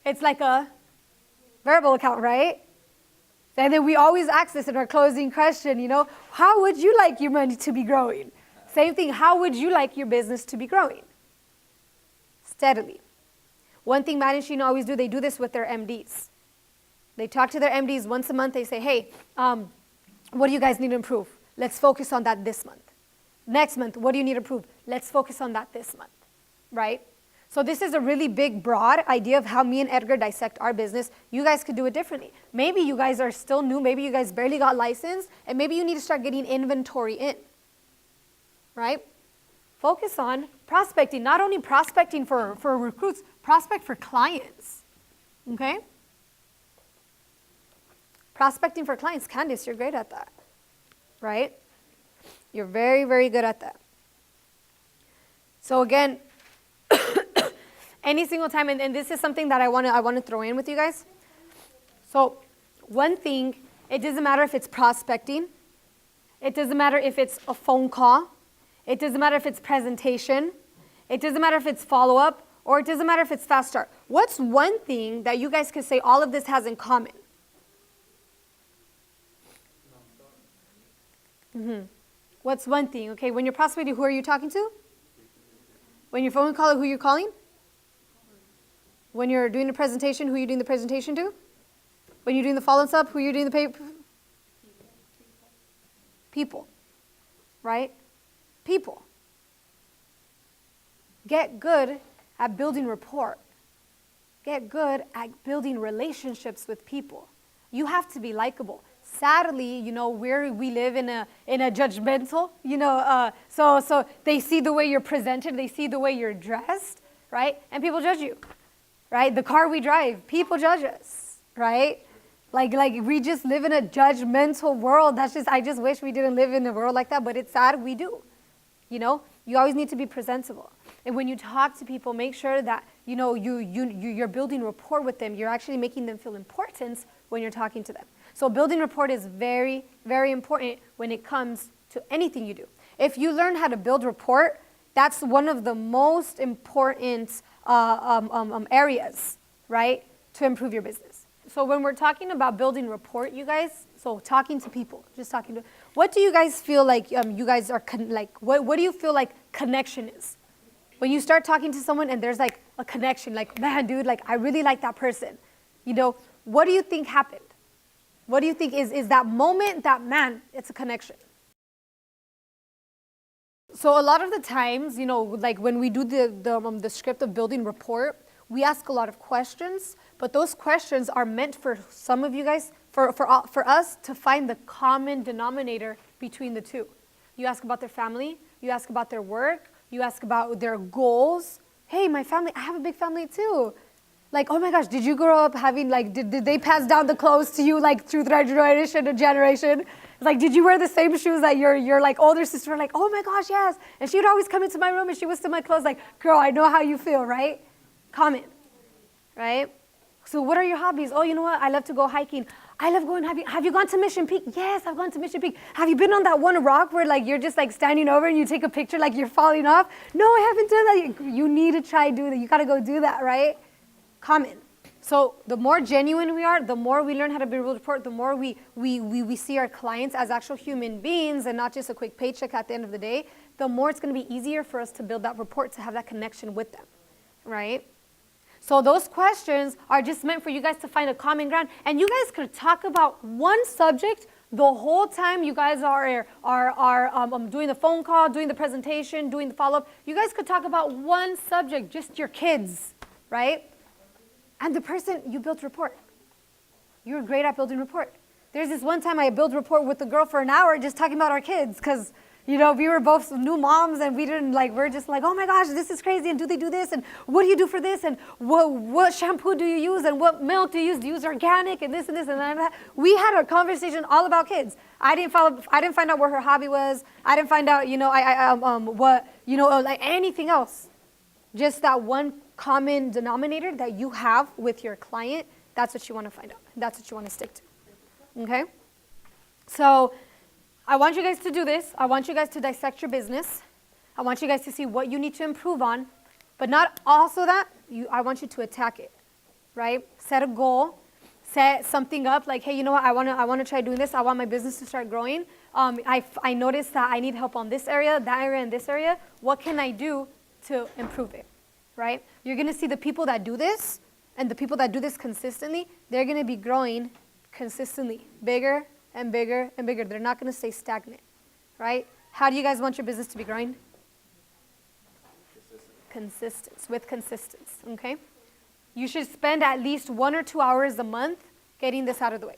It's like a variable account, right? And then we always ask this in our closing question, how would you like your money to be growing? Same thing, how would you like your business to be growing? Steadily. One thing Matt and Sheena always do, they do this with their MDs. They talk to their MDs once a month. They say, hey, what do you guys need to improve? Let's focus on that this month. Next month, what do you need to improve? Let's focus on that this month, right? So this is a really big, broad idea of how me and Edgar dissect our business. You guys could do it differently. Maybe you guys are still new. Maybe you guys barely got licensed, and maybe you need to start getting inventory in, right? Focus on prospecting, not only prospecting for recruits, prospect for clients, okay? Prospecting for clients. Candice, you're great at that, right? You're very, very good at that. So again, any single time, and this is something that I want to throw in with you guys. So one thing, it doesn't matter if it's prospecting. It doesn't matter if it's a phone call. It doesn't matter if it's presentation. It doesn't matter if it's follow-up, or it doesn't matter if it's fast start. What's one thing that you guys could say all of this has in common? What's one thing? Okay, when you're prospecting, who are you talking to? When you're phone calling, who are you calling? When you're doing the presentation, who are you doing the presentation to? When you're doing the follow-up, who are you doing the people, right? People. Get good at building rapport. Get good at building relationships with people. You have to be likable. Sadly, we live in a judgmental, so they see the way you're presented, they see the way you're dressed, right? And people judge you, right? The car we drive, people judge us, right? Like we just live in a judgmental world. I just wish we didn't live in a world like that, but it's sad we do. You always need to be presentable. And when you talk to people, make sure that, you're building rapport with them. You're actually making them feel important when you're talking to them. So building rapport is very, very important when it comes to anything you do. If you learn how to build rapport, that's one of the most important areas, right, to improve your business. So when we're talking about building rapport, you guys, so talking to people, what do you guys feel like you guys are, what do you feel like connection is? When you start talking to someone and there's like a connection, like, man, dude, like I really like that person. What do you think happened? What do you think is that moment that, man, it's a connection? So a lot of the times, like when we do the script of building rapport, we ask a lot of questions, but those questions are meant for some of you guys, for us to find the common denominator between the two. You ask about their family, you ask about their work, you ask about their goals. Hey, my family, I have a big family too. Like, oh my gosh, did you grow up having, like, did they pass down the clothes to you, like, through generation to generation? Like, did you wear the same shoes that your like, older sister were like, oh my gosh, yes. And she would always come into my room and she would steal my clothes like, girl, I know how you feel, right? Comment, right? So what are your hobbies? Oh, you know what? I love to go hiking. I love going hiking. Have you gone to Mission Peak? Yes, I've gone to Mission Peak. Have you been on that one rock where, like, you're just, like, standing over and you take a picture like you're falling off? No, I haven't done that. You need to try doing that. You got to go do that, right? Comment. So the more genuine we are, the more we learn how to build rapport, the more we see our clients as actual human beings and not just a quick paycheck at the end of the day, the more it's going to be easier for us to build that rapport, to have that connection with them, right? So those questions are just meant for you guys to find a common ground. And you guys could talk about one subject the whole time you guys are doing the phone call, doing the presentation, doing the follow-up. You guys could talk about one subject, just your kids, right? And the person, you built rapport. You're great at building rapport. There's this one time I built rapport with the girl for an hour just talking about our kids because, we were both new moms and we're just like, oh my gosh, this is crazy, and do they do this, and what do you do for this, and what shampoo do you use, and what milk do you use? Do you use organic, and this and this and that. We had a conversation all about kids. I didn't find out what her hobby was. I didn't find out, like anything else. Just that one common denominator that you have with your client, that's what you want to find out. That's what you want to stick to, okay? So I want you guys to do this. I want you guys to dissect your business. I want you guys to see what you need to improve on, but not also that, I want you to attack it. right? Set a goal. Set something up like, hey, you know what? I want to try doing this. I want my business to start growing. I noticed that I need help on this area, that area, and this area. What can I do to improve it, right? You're going to see the people that do this and the people that do this consistently, they're going to be growing consistently, bigger and bigger and bigger. They're not going to stay stagnant, right? How do you guys want your business to be growing? With consistency, okay? You should spend at least 1 or 2 hours a month getting this out of the way.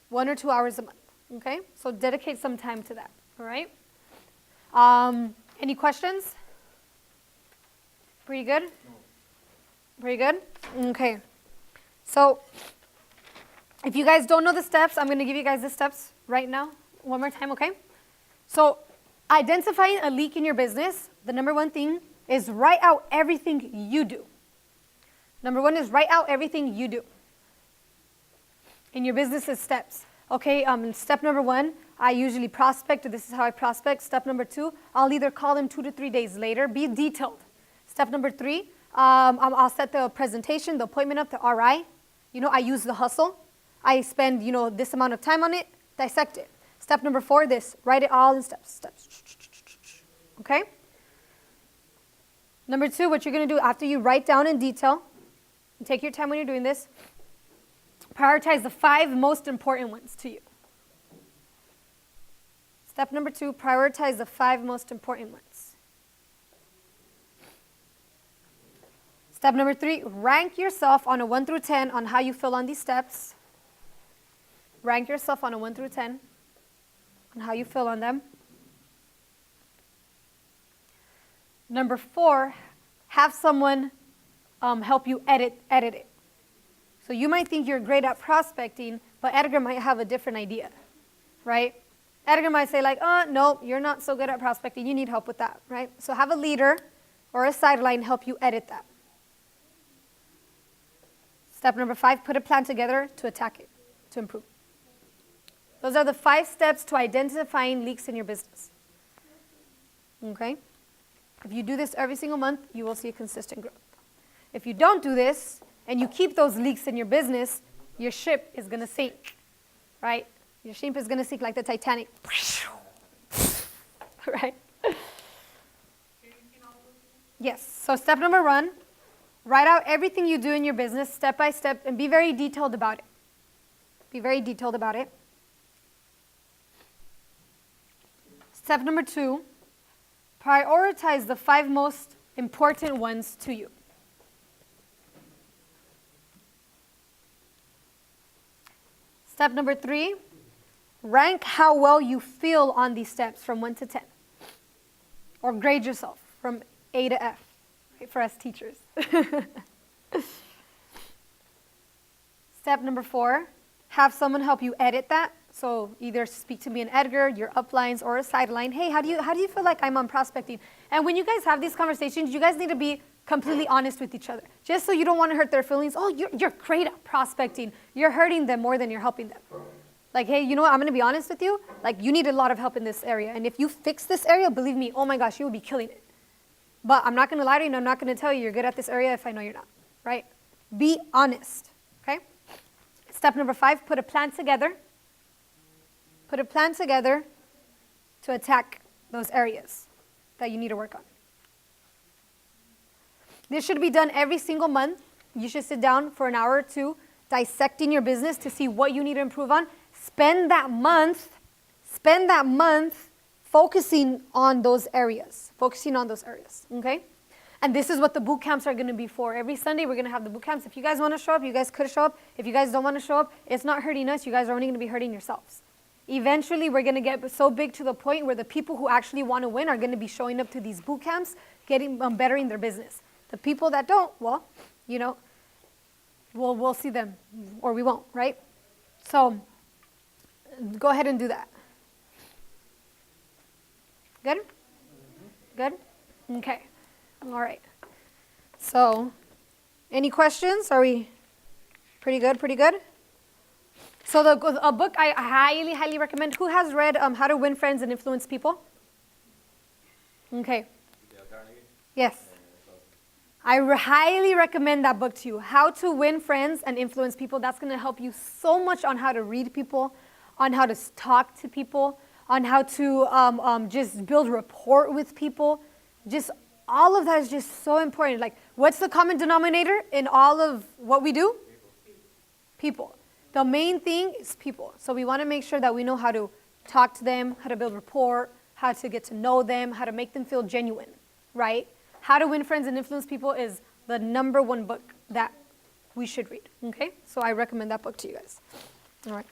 1 or 2 hours a month, okay? So dedicate some time to that, all right? Any questions? Pretty good? Pretty good? Okay. So if you guys don't know the steps, I'm going to give you guys the steps right now. One more time, okay? So identifying a leak in your business, the number one thing is write out everything you do. Number one is write out everything you do in your business's steps. Okay, step number one, I usually prospect. This is how I prospect. Step number two, I'll either call them 2 to 3 days later. Be detailed. Step number three, I'll set the presentation, the appointment up, the RI. You know, I use the hustle. I spend, this amount of time on it, dissect it. Step number four, this, write it all in steps. Okay? Number two, what you're going to do after you write down in detail, take your time when you're doing this, prioritize the 5 most important ones to you. Step number 2, prioritize the 5 most important ones. Step number 3, rank yourself on a 1 through 10 on how you feel on these steps. Rank yourself on a 1 through 10 on how you feel on them. Number 4, have someone help you edit it. So you might think you're great at prospecting, but Edgar might have a different idea, right? Edgar might say like, no, you're not so good at prospecting. You need help with that, right? So have a leader or a sideline help you edit that. Step number 5, put a plan together to attack it, to improve. Those are the 5 steps to identifying leaks in your business. Okay? If you do this every single month, you will see a consistent growth. If you don't do this, and you keep those leaks in your business, your ship is going to sink, right? Your ship is going to sink like the Titanic. Right? Yes. So step number 1, write out everything you do in your business step by step and be very detailed about it. Be very detailed about it. Step number 2, prioritize the 5 most important ones to you. Step number 3, rank how well you feel on these steps from 1 to 10. Or grade yourself from A to F, right, for us teachers. Step number 4, have someone help you edit that. So either speak to me and Edgar, your uplines, or a sideline. Hey, how do you feel like I'm on prospecting? And when you guys have these conversations, you guys need to be completely honest with each other. Just so you don't want to hurt their feelings. Oh, you're great at prospecting. You're hurting them more than you're helping them. Like, hey, you know what? I'm going to be honest with you. Like, you need a lot of help in this area. And if you fix this area, believe me, oh my gosh, you will be killing it. But I'm not going to lie to you and I'm not going to tell you you're good at this area if I know you're not, right? Be honest, okay? Step number 5, put a plan together. Put a plan together to attack those areas that you need to work on. This should be done every single month. You should sit down for an hour or 2 dissecting your business to see what you need to improve on. Spend that month focusing on those areas, okay? And this is what the boot camps are going to be for. Every Sunday we're going to have the boot camps. If you guys want to show up, you guys could show up. If you guys don't want to show up, it's not hurting us. You guys are only going to be hurting yourselves. Eventually, we're going to get so big to the point where the people who actually want to win are going to be showing up to these boot camps, bettering their business. The people that don't, well, we'll see them, or we won't, right? So, go ahead and do that. Good? Good? Okay. All right. So, any questions? Are we pretty good? So a book I highly, highly recommend. Who has read How to Win Friends and Influence People? Okay. Yes. highly recommend that book to you. How to Win Friends and Influence People. That's going to help you so much on how to read people, on how to talk to people, on how to just build rapport with people. Just all of that is just so important. Like, what's the common denominator in all of what we do? People. The main thing is people. So we want to make sure that we know how to talk to them, how to build rapport, how to get to know them, how to make them feel genuine, right? How to Win Friends and Influence People is the #1 book that we should read, okay? So I recommend that book to you guys. All right.